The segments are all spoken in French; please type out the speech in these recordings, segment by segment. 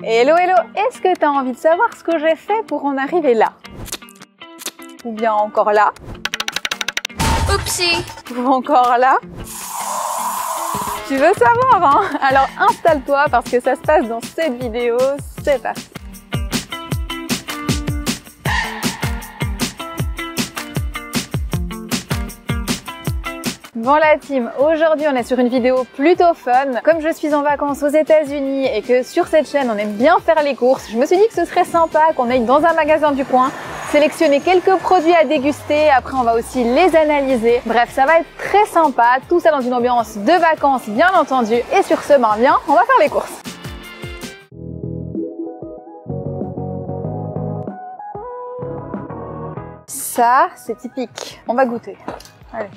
Hello hello, est-ce que tu as envie de savoir ce que j'ai fait pour en arriver là? Ou bien encore là? Oupsie! Ou encore là? Tu veux savoir, hein? Alors installe-toi parce que ça se passe dans cette vidéo, c'est parti! Bon la team, aujourd'hui on est sur une vidéo plutôt fun. Comme je suis en vacances aux États-Unis et que sur cette chaîne on aime bien faire les courses, je me suis dit que ce serait sympa qu'on aille dans un magasin du coin, sélectionner quelques produits à déguster, après on va aussi les analyser. Bref, ça va être très sympa, tout ça dans une ambiance de vacances bien entendu. Et sur ce, ben viens, on va faire les courses. Ça, c'est typique. On va goûter. Allez.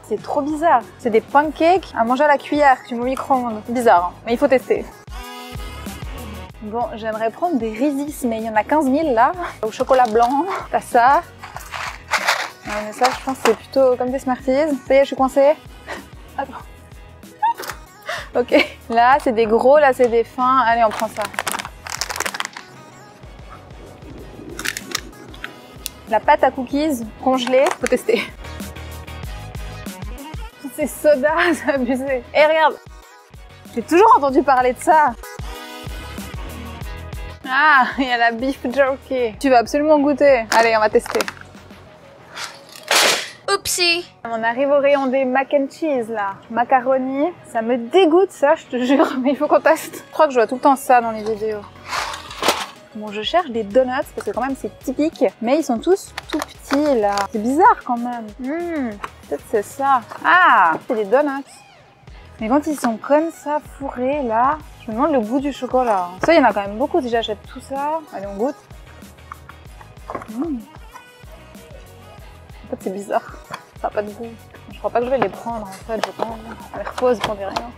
C'est trop bizarre. C'est des pancakes à manger à la cuillère, tu mets au micro-ondes. Bizarre, hein, mais il faut tester. Bon, j'aimerais prendre des Reese's, mais il y en a 15 000 là. Au chocolat blanc, t'as ça. Ouais, mais ça, je pense que c'est plutôt comme des Smarties. Ça y est, je suis coincée. Attends. Ok. Là, c'est des gros, là, c'est des fins. Allez, on prend ça. La pâte à cookies congelée, faut tester. C'est soda, c'est abusé. Et regarde, j'ai toujours entendu parler de ça. Ah, il y a la beef jerky. Tu vas absolument goûter. Allez, on va tester. Oupsie! On arrive au rayon des mac and cheese là. Macaroni, ça me dégoûte ça, je te jure, mais il faut qu'on teste. Je crois que je vois tout le temps ça dans les vidéos. Bon, je cherche des donuts parce que quand même c'est typique, mais ils sont tous tout petits là. C'est bizarre quand même. Peut-être c'est ça. Ah, c'est des donuts. Mais quand ils sont comme ça fourrés là, je me demande le goût du chocolat. Ça, il y en a quand même beaucoup si j'achète tout ça. Allez, on goûte. En fait, c'est bizarre. Ça n'a pas de goût. Je crois pas que je vais les prendre en fait. Je pense. On les repose, on dit rien.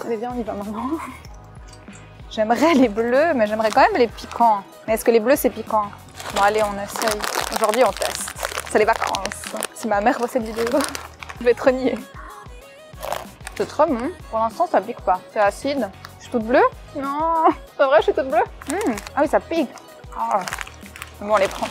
Allez, viens, on y va maintenant. J'aimerais les bleus, mais j'aimerais quand même les piquants. Mais est-ce que les bleus, c'est piquant? Bon, allez, on essaye. Aujourd'hui, on teste. C'est les vacances. Si ma mère voit cette vidéo, je vais te renier. C'est trop bon. Pour l'instant, ça pique pas. C'est acide. Je suis toute bleue? Non, c'est vrai, je suis toute bleue. Ah oui, ça pique. Oh. Bon, on les prend.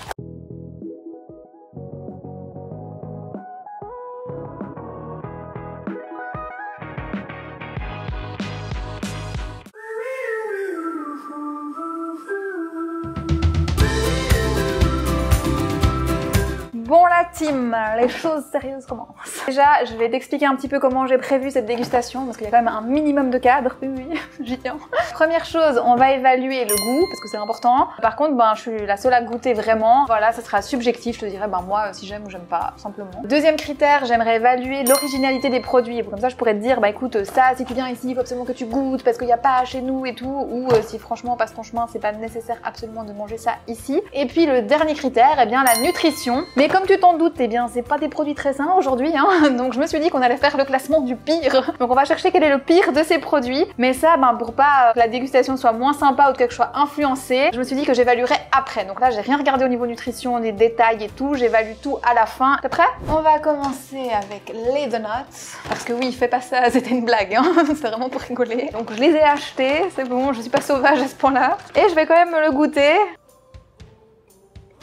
Bon la team, les choses sérieuses commencent. Déjà, je vais t'expliquer un petit peu comment j'ai prévu cette dégustation, parce qu'il y a quand même un minimum de cadre. Oui, j'y tiens. Première chose, on va évaluer le goût, parce que c'est important. Par contre, je suis la seule à goûter vraiment. Voilà, ça sera subjectif, je te dirais, moi, si j'aime ou j'aime pas, simplement. Deuxième critère, j'aimerais évaluer l'originalité des produits. Comme ça, je pourrais te dire, écoute, ça, si tu viens ici, il faut absolument que tu goûtes, parce qu'il n'y a pas chez nous et tout. Ou si franchement, passe ton chemin, c'est pas nécessaire absolument de manger ça ici. Et puis, le dernier critère, la nutrition. Mais comme tu t'en doutes, c'est pas des produits très sains aujourd'hui, hein. Donc je me suis dit qu'on allait faire le classement du pire. Donc on va chercher quel est le pire de ces produits. Mais ça, pour pas que la dégustation soit moins sympa ou que je sois influencée, je me suis dit que j'évaluerais après. Donc là, j'ai rien regardé au niveau nutrition, des détails et tout. J'évalue tout à la fin. T'es prêt? On va commencer avec les donuts. Parce que oui, fais pas ça, c'était une blague, hein. C'est vraiment pour rigoler. Donc je les ai achetés, c'est bon, je suis pas sauvage à ce point-là. Et je vais quand même me le goûter.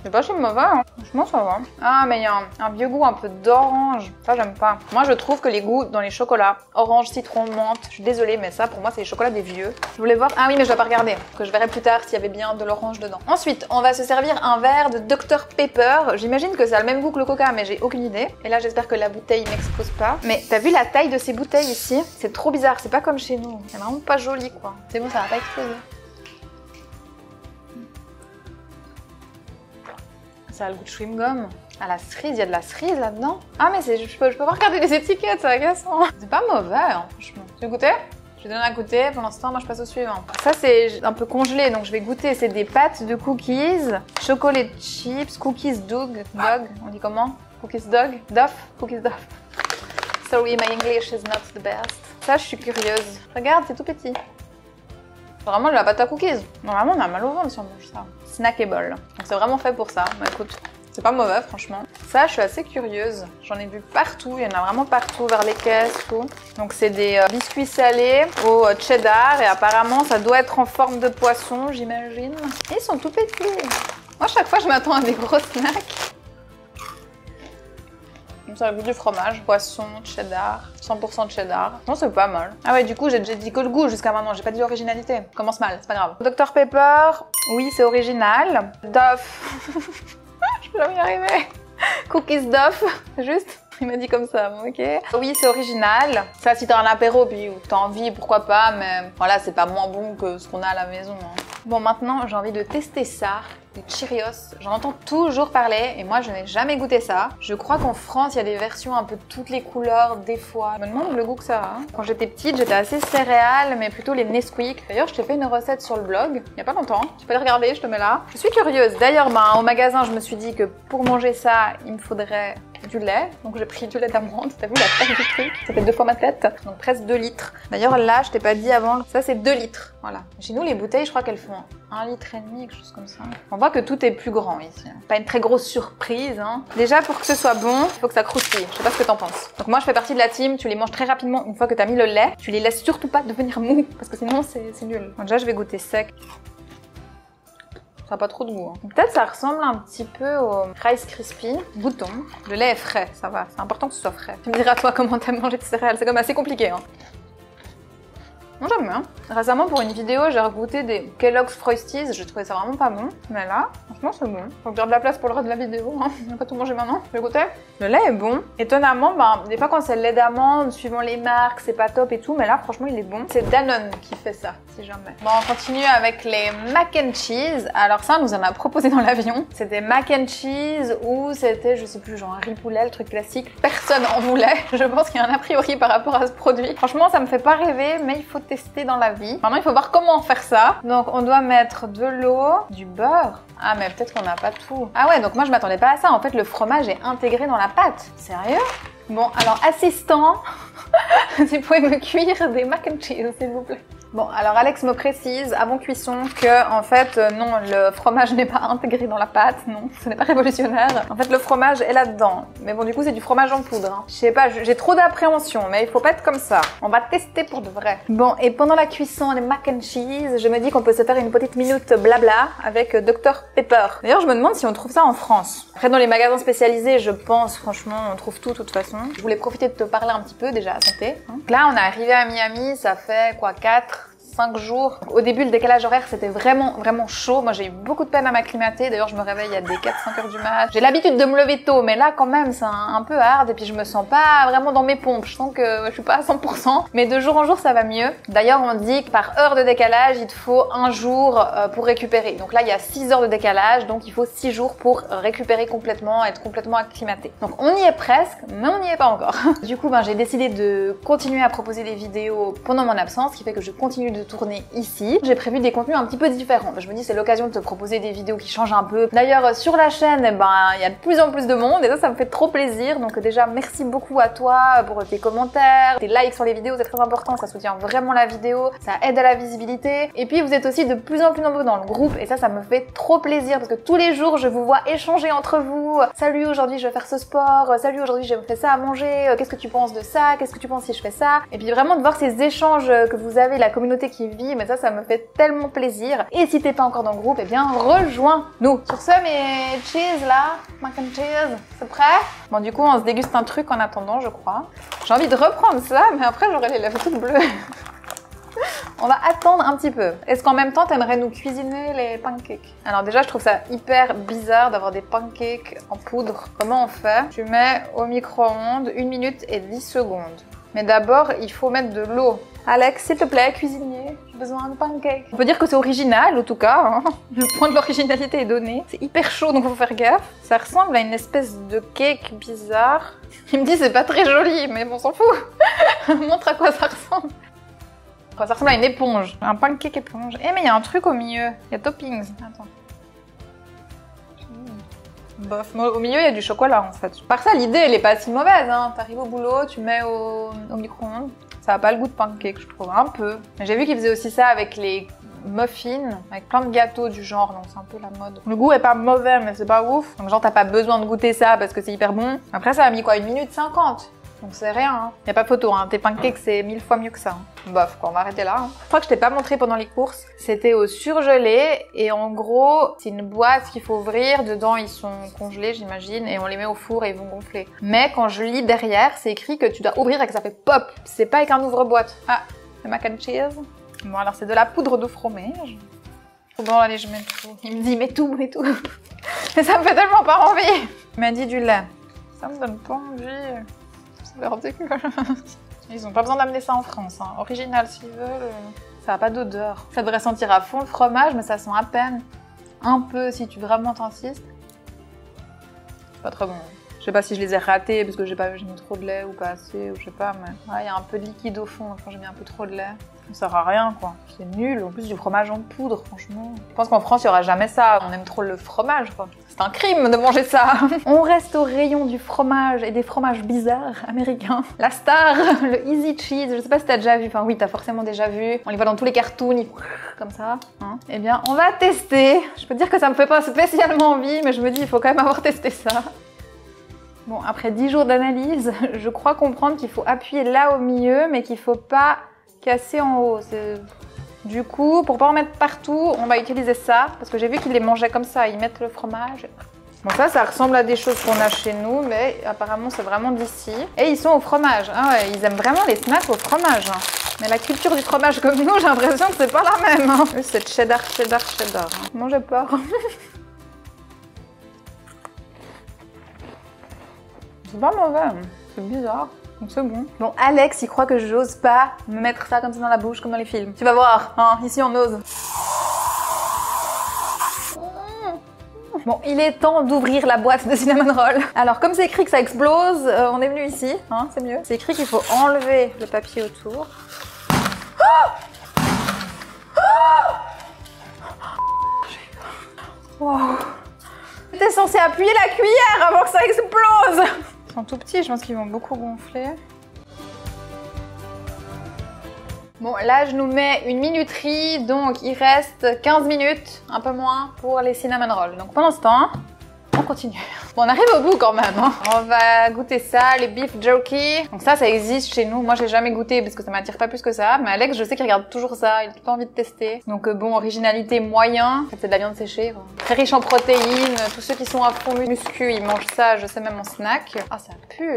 C'est pas si mauvais, hein. Franchement ça va. Ah mais il y a un vieux goût un peu d'orange, ça j'aime pas. Moi je trouve que les goûts dans les chocolats, orange, citron, menthe, je suis désolée mais ça pour moi c'est les chocolats des vieux. Je voulais voir, ah oui mais je dois pas regarder, que je verrai plus tard s'il y avait bien de l'orange dedans. Ensuite on va se servir un verre de Dr Pepper, j'imagine que ça a le même goût que le coca mais j'ai aucune idée. Et là j'espère que la bouteille m'expose pas. Mais t'as vu la taille de ces bouteilles ici? C'est trop bizarre, c'est pas comme chez nous. C'est vraiment pas joli quoi. C'est bon, ça va pas exploser. Ça a le goût de chewing-gum. Ah, la cerise, il y a de la cerise là-dedans. Ah, mais je peux pas regarder les étiquettes, c'est agaçant. C'est pas mauvais, hein, franchement. Tu veux goûter? Je vais donner à goûter. Pour l'instant, moi, je passe au suivant. Ça, c'est un peu congelé, donc je vais goûter. C'est des pâtes de cookies, chocolate chips, cookies dog. On dit comment? Cookies dog? Duff? Cookies duff. Sorry, my English is not the best. Ça, je suis curieuse. Regarde, c'est tout petit. C'est vraiment de la pâte à cookies. Normalement, on a mal au ventre si on mange ça. Snackable. Donc c'est vraiment fait pour ça. Écoute, C'est pas mauvais, franchement. Ça, je suis assez curieuse. J'en ai vu partout. Il y en a vraiment partout, vers les caisses, tout. Donc, c'est des biscuits salés au cheddar. Et apparemment, ça doit être en forme de poisson, j'imagine. Ils sont tout petits. Moi, chaque fois, je m'attends à des gros snacks. Ça a le goût du fromage, poisson, cheddar, 100% cheddar. Non, c'est pas mal. Ah ouais, du coup, j'ai dit que le goût jusqu'à maintenant, j'ai pas dit l'originalité. Commence mal, c'est pas grave. Dr Pepper, oui, c'est original. Duff, je peux jamais y arriver. Cookies Duff, juste. Il m'a dit comme ça, ok. Oui, c'est original. Ça, si t'as un apéro, puis t'as envie, pourquoi pas, mais voilà, c'est pas moins bon que ce qu'on a à la maison. Hein. Bon, maintenant, j'ai envie de tester ça. Les Cheerios, j'en entends toujours parler et moi je n'ai jamais goûté ça. Je crois qu'en France il y a des versions un peu toutes les couleurs des fois. Je me demande le goût que ça a. Quand j'étais petite j'étais assez céréales mais plutôt les Nesquik. D'ailleurs je t'ai fait une recette sur le blog il y a pas longtemps. Tu peux les regarder, je te mets là. Je suis curieuse. D'ailleurs au magasin je me suis dit que pour manger ça il me faudrait du lait. Donc j'ai pris du lait d'amande. T'as vu la taille du truc? Ça fait 2 fois ma tête. Donc presque 2 litres. D'ailleurs là je t'ai pas dit avant, ça c'est 2 litres. Voilà. Chez nous les bouteilles je crois qu'elles font 1,5 litre, quelque chose comme ça. On voit que tout est plus grand ici. Pas une très grosse surprise. Hein. Déjà, pour que ce soit bon, il faut que ça croustille. Je sais pas ce que t'en penses. Donc moi, je fais partie de la team. Tu les manges très rapidement une fois que t'as mis le lait. Tu les laisses surtout pas devenir mou parce que sinon, c'est nul. Donc déjà, je vais goûter sec. Ça n'a pas trop de goût. Hein. Peut-être ça ressemble un petit peu au Rice Krispies. Goûtons. Le lait est frais, ça va. C'est important que ce soit frais. Tu me diras toi comment t'aimes manger de céréales. C'est comme assez compliqué. Hein. Moi j'aime bien. Récemment pour une vidéo j'ai regoûté des Kellogg's Frosties, je trouvais ça vraiment pas bon. Mais là, franchement c'est bon. Faut que je garde la place pour le reste de la vidéo, hein. On va pas tout manger maintenant. Je vais goûter. Le lait est bon. Étonnamment, des fois quand c'est le lait d'amande, suivant les marques, c'est pas top et tout, mais là franchement il est bon. C'est Danone qui fait ça, si jamais. Bon, on continue avec les mac and cheese. Alors ça, on nous en a proposé dans l'avion. C'était mac and cheese ou c'était, je sais plus, genre un riz poulet, le truc classique. Personne en voulait. Je pense qu'il y a un a priori par rapport à ce produit. Franchement, ça me fait pas rêver, mais il faut tester dans la vie. Maintenant, il faut voir comment faire ça. Donc, on doit mettre de l'eau, du beurre. Ah, mais peut-être qu'on n'a pas tout. Ah ouais, donc moi, je m'attendais pas à ça. En fait, le fromage est intégré dans la pâte. Sérieux? Bon, alors, assistant, tu pouvez me cuire des mac and cheese, s'il vous plaît. Bon, alors Alex me précise avant cuisson que, en fait, non, le fromage n'est pas intégré dans la pâte, non, ce n'est pas révolutionnaire. En fait, le fromage est là-dedans. Mais bon, du coup, c'est du fromage en poudre. Hein. Je sais pas, j'ai trop d'appréhension, mais il faut pas être comme ça. On va tester pour de vrai. Bon, et pendant la cuisson des mac and cheese, je me dis qu'on peut se faire une petite minute blabla avec Dr Pepper. D'ailleurs, je me demande si on trouve ça en France. Après, dans les magasins spécialisés, je pense, franchement, on trouve tout, de toute façon. Je voulais profiter de te parler un petit peu, déjà, santé. Hein. Là, on est arrivé à Miami, ça fait quoi, 5 jours. Au début, le décalage horaire, c'était vraiment chaud. Moi, j'ai eu beaucoup de peine à m'acclimater. D'ailleurs, je me réveille à des 4-5 heures du mat. J'ai l'habitude de me lever tôt, mais là, quand même, c'est un peu hard. Et puis, je me sens pas vraiment dans mes pompes. Je sens que je suis pas à 100%. Mais de jour en jour, ça va mieux. D'ailleurs, on dit que par heure de décalage, il te faut 1 jour pour récupérer. Donc là, il y a 6 heures de décalage. Donc, il faut 6 jours pour récupérer complètement, être complètement acclimaté. Donc, on y est presque, mais on n'y est pas encore. Du coup, j'ai décidé de continuer à proposer des vidéos pendant mon absence, ce qui fait que je continue de tourner ici. J'ai prévu des contenus un petit peu différents. Je me dis c'est l'occasion de te proposer des vidéos qui changent un peu. D'ailleurs sur la chaîne, il y a de plus en plus de monde et ça me fait trop plaisir. Donc déjà merci beaucoup à toi pour tes commentaires, tes likes sur les vidéos, c'est très important, ça soutient vraiment la vidéo, ça aide à la visibilité. Et puis vous êtes aussi de plus en plus nombreux dans le groupe et ça me fait trop plaisir parce que tous les jours je vous vois échanger entre vous. Salut, aujourd'hui je vais faire ce sport, salut, aujourd'hui je fais ça à manger, qu'est-ce que tu penses de ça, qu'est-ce que tu penses si je fais ça. Et puis vraiment de voir ces échanges que vous avez, la communauté qui vit, mais ça me fait tellement plaisir. Et si t'es pas encore dans le groupe, eh bien rejoins-nous. Sur ce, mes cheese là, mac and cheese, c'est prêt? Bon, du coup, on se déguste un truc en attendant, je crois. J'ai envie de reprendre ça, mais après j'aurai les lèvres toutes bleues. On va attendre un petit peu. Est-ce qu'en même temps, t'aimerais nous cuisiner les pancakes? Alors déjà, je trouve ça hyper bizarre d'avoir des pancakes en poudre. Comment on fait? Tu mets au micro-ondes 1 minute et 10 secondes. Mais d'abord, il faut mettre de l'eau. Alex, s'il te plaît, cuisinier, j'ai besoin de pancakes. On peut dire que c'est original, en tout cas. Hein. Le point de l'originalité est donné. C'est hyper chaud, donc faut faire gaffe. Ça ressemble à une espèce de cake bizarre. Il me dit c'est pas très joli, mais bon, on s'en fout. Montre à quoi ça ressemble. Ça ressemble à une éponge. Un pancake éponge. Eh, mais il y a un truc au milieu. Il y a toppings. Attends. Bof. Au milieu, il y a du chocolat, en fait. Par ça, l'idée, elle est pas si mauvaise. Hein. T'arrives au boulot, tu mets au micro-ondes. Ça a pas le goût de pancake, je trouve. Un peu. J'ai vu qu'ils faisaient aussi ça avec les muffin avec plein de gâteaux du genre, donc c'est un peu la mode. Le goût est pas mauvais, mais c'est pas ouf. Donc genre t'as pas besoin de goûter ça parce que c'est hyper bon. Après ça a mis quoi, 1 minute 50. Donc c'est rien, hein. Y a pas photo, hein. Tes pancakes c'est 1000 fois mieux que ça. Hein. Bof, quoi, on va arrêter là. Hein. Je crois que je t'ai pas montré pendant les courses. C'était au surgelé et en gros, c'est une boîte qu'il faut ouvrir. Dedans, ils sont congelés, j'imagine, et on les met au four et ils vont gonfler. Mais quand je lis derrière, c'est écrit que tu dois ouvrir et que ça fait pop. C'est pas avec un ouvre-boîte. Ah, le mac and cheese. Bon, alors c'est de la poudre de fromage. Bon, allez, je mets tout. Il me dit, mets tout, mets tout. Mais ça me fait tellement pas envie. Il m'a dit du lait. Ça me donne pas envie. Leur dégueulasse. Ils ont pas besoin d'amener ça en France, hein. Original s'ils veulent. Ça a pas d'odeur. Ça devrait sentir à fond le fromage, mais ça sent à peine. Un peu si tu vraiment t'insistes. Pas très bon. Je sais pas si je les ai ratés parce que j'ai mis trop de lait ou pas assez, ou je sais pas, mais il y a un peu de liquide au fond, je pense que j'ai mis un peu trop de lait. Ça sert à rien, quoi. C'est nul. En plus, du fromage en poudre, franchement. Je pense qu'en France, il y aura jamais ça. On aime trop le fromage, quoi. C'est un crime de manger ça. On reste au rayon du fromage et des fromages bizarres américains. La star, le Easy Cheese. Je sais pas si t'as déjà vu. Enfin, oui, t'as forcément déjà vu. On les voit dans tous les cartoons, comme ça. Hein. Eh bien, on va tester. Je peux te dire que ça me fait pas spécialement envie, mais je me dis, il faut quand même avoir testé ça. Bon, après 10 jours d'analyse, je crois comprendre qu'il faut appuyer là au milieu, mais qu'il faut pas casser en haut. Du coup, pour pas en mettre partout, on va utiliser ça, parce que j'ai vu qu'ils les mangeaient comme ça, ils mettent le fromage. Bon, ça ressemble à des choses qu'on a chez nous, mais apparemment c'est vraiment d'ici. Et ils sont au fromage. Ah ouais, ils aiment vraiment les snacks au fromage. Hein. Mais la culture du fromage comme nous, j'ai l'impression que c'est pas la même. Hein. C'est cheddar. Hein. Moi j'ai peur. C'est pas mauvais, c'est bizarre. Donc c'est bon. Bon, Alex, il croit que j'ose pas me mettre ça comme ça dans la bouche, comme dans les films. Tu vas voir, hein, ici on ose. Bon, il est temps d'ouvrir la boîte de cinnamon roll. Alors, comme c'est écrit que ça explose, on est venu ici, hein, c'est mieux. C'est écrit qu'il faut enlever le papier autour. Wow. T'es censé appuyer la cuillère avant que ça explose. Ils sont tout petits, je pense qu'ils vont beaucoup gonfler. Bon, là, je nous mets une minuterie, donc il reste 15 minutes, un peu moins, pour les cinnamon rolls. Donc pendant ce temps, on continue. Bon, on arrive au bout quand même. Hein. On va goûter ça, les beef jerky. Donc ça existe chez nous. Moi, j'ai jamais goûté parce que ça m'attire pas plus que ça. Mais Alex, je sais qu'il regarde toujours ça. Il a pas envie de tester. Donc bon, originalité moyen. En fait, c'est de la viande séchée. Quoi. Très riche en protéines. Tous ceux qui sont à fond muscu, ils mangent ça. Je sais même en snack. Ah, ça pue.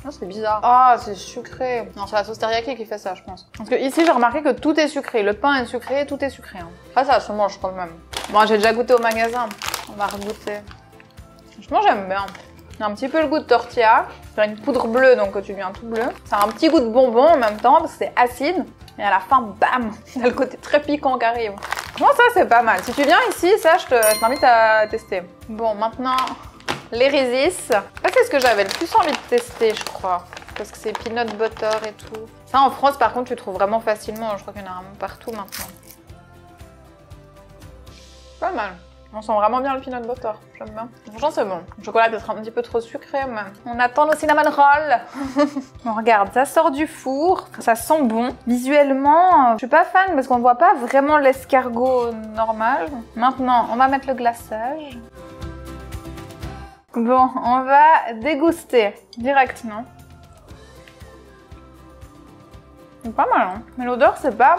Oh, c'est bizarre. Ah, c'est sucré. Non, c'est la sauce teriyaki qui fait ça, je pense. Parce que ici, j'ai remarqué que tout est sucré. Le pain est sucré, tout est sucré. Hein. Ah, ça se mange quand même. Bon, j'ai déjà goûté au magasin. On va regoûter. Franchement, j'aime bien. Il y a un petit peu le goût de tortilla. C'est une poudre bleue, donc tu viens tout bleu. Ça a un petit goût de bonbon en même temps, parce que c'est acide. Et à la fin, bam, il y a le côté très piquant qui arrive. Franchement, ça, c'est pas mal. Si tu viens ici, ça, je t'invite à tester. Bon, maintenant... les Reese's. Ça, c'est ce que j'avais le plus envie de tester, je crois. Parce que c'est peanut butter et tout. Ça, en France, par contre, tu trouves vraiment facilement. Je crois qu'il y en a vraiment partout maintenant. Pas mal. On sent vraiment bien le peanut butter. J'aime bien. Franchement, c'est bon. Le chocolat peut être un petit peu trop sucré, mais... on attend nos cinnamon rolls. Bon, regarde, ça sort du four. Ça sent bon. Visuellement, je suis pas fan parce qu'on voit pas vraiment l'escargot normal. Maintenant, on va mettre le glaçage. Bon, on va déguster directement. C'est pas mal, hein. Mais l'odeur, c'est pas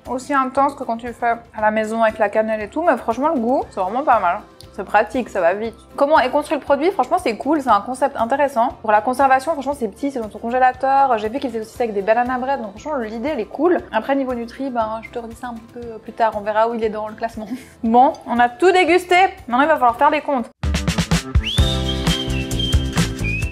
aussi intense que quand tu fais à la maison avec la cannelle et tout, mais franchement, le goût, c'est vraiment pas mal. C'est pratique, ça va vite. Comment est construit le produit? Franchement, c'est cool, c'est un concept intéressant. Pour la conservation, franchement, c'est petit, c'est dans ton congélateur. J'ai vu qu'ils faisaient aussi ça avec des banana bread, donc franchement, l'idée, elle est cool. Après, niveau nutri, ben, je te redis ça un petit peu plus tard. On verra où il est dans le classement. Bon, on a tout dégusté. Maintenant, il va falloir faire les comptes.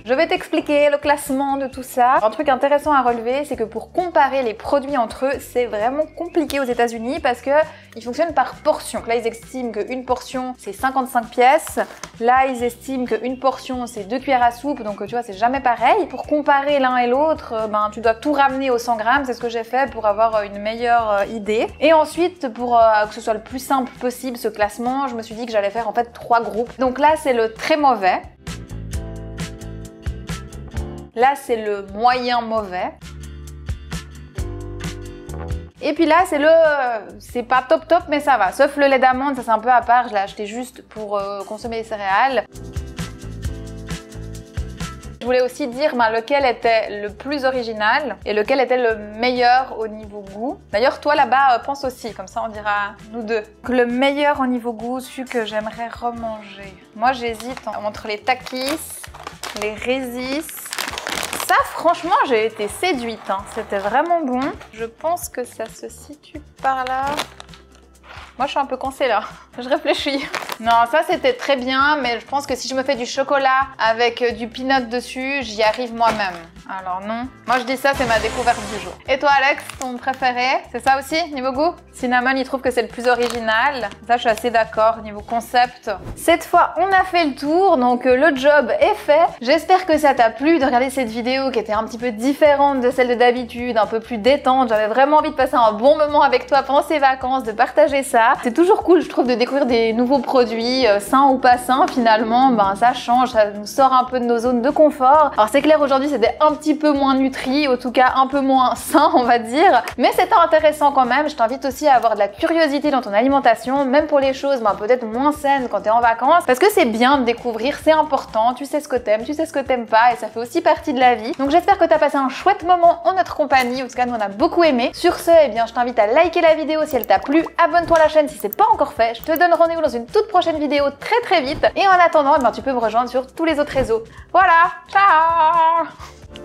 Je vais t'expliquer le classement de tout ça. Un truc intéressant à relever, c'est que pour comparer les produits entre eux, c'est vraiment compliqué aux États-Unis parce que ils fonctionnent par portion. Là, ils estiment qu'une portion, c'est 55 pièces. Là, ils estiment qu'une portion, c'est 2 cuillères à soupe. Donc, tu vois, c'est jamais pareil. Pour comparer l'un et l'autre, ben, tu dois tout ramener au 100 grammes. C'est ce que j'ai fait pour avoir une meilleure idée. Et ensuite, pour que ce soit le plus simple possible, ce classement, je me suis dit que j'allais faire en fait 3 groupes. Donc là, c'est le très mauvais. Là, c'est le moyen mauvais. Et puis là, c'est pas top top, mais ça va. Sauf le lait d'amande, ça c'est un peu à part. Je l'ai acheté juste pour consommer les céréales. Je voulais aussi dire lequel était le plus original et lequel était le meilleur au niveau goût. D'ailleurs, toi là-bas, pense aussi, comme ça on dira nous deux. Le meilleur au niveau goût, celui que j'aimerais remanger. Moi, j'hésite entre les Takis, les Résis. Ça, franchement, j'ai été séduite. C'était vraiment bon. Je pense que ça se situe par là. Moi, je suis un peu coincée là. Je réfléchis. Non, ça c'était très bien, mais je pense que si je me fais du chocolat avec du peanut dessus, j'y arrive moi-même. Alors non. Moi je dis ça, c'est ma découverte du jour. Et toi Alex, ton préféré? C'est ça aussi, niveau goût? Cinnamon, il trouve que c'est le plus original. Ça, je suis assez d'accord, niveau concept. Cette fois, on a fait le tour, donc le job est fait. J'espère que ça t'a plu de regarder cette vidéo qui était un petit peu différente de celle de d'habitude, un peu plus détente. J'avais vraiment envie de passer un bon moment avec toi pendant ces vacances, de partager ça. C'est toujours cool, je trouve, de découvrir des nouveaux produits, sains ou pas sains, finalement, ça change, ça nous sort un peu de nos zones de confort. Alors c'est clair, aujourd'hui c'était un petit peu moins nutri, en tout cas un peu moins sain, on va dire, mais c'était intéressant quand même. Je t'invite aussi à avoir de la curiosité dans ton alimentation, même pour les choses peut-être moins saines quand t'es en vacances, parce que c'est bien de découvrir, c'est important, tu sais ce que t'aimes, tu sais ce que t'aimes pas, et ça fait aussi partie de la vie. Donc j'espère que t'as passé un chouette moment en notre compagnie, en tout cas nous on a beaucoup aimé. Sur ce, je t'invite à liker la vidéo si elle t'a plu, abonne-toi à la chaîne si c'est pas encore fait, je te donne rendez-vous dans une toute prochaine vidéo très vite, et en attendant, tu peux me rejoindre sur tous les autres réseaux. Voilà, ciao!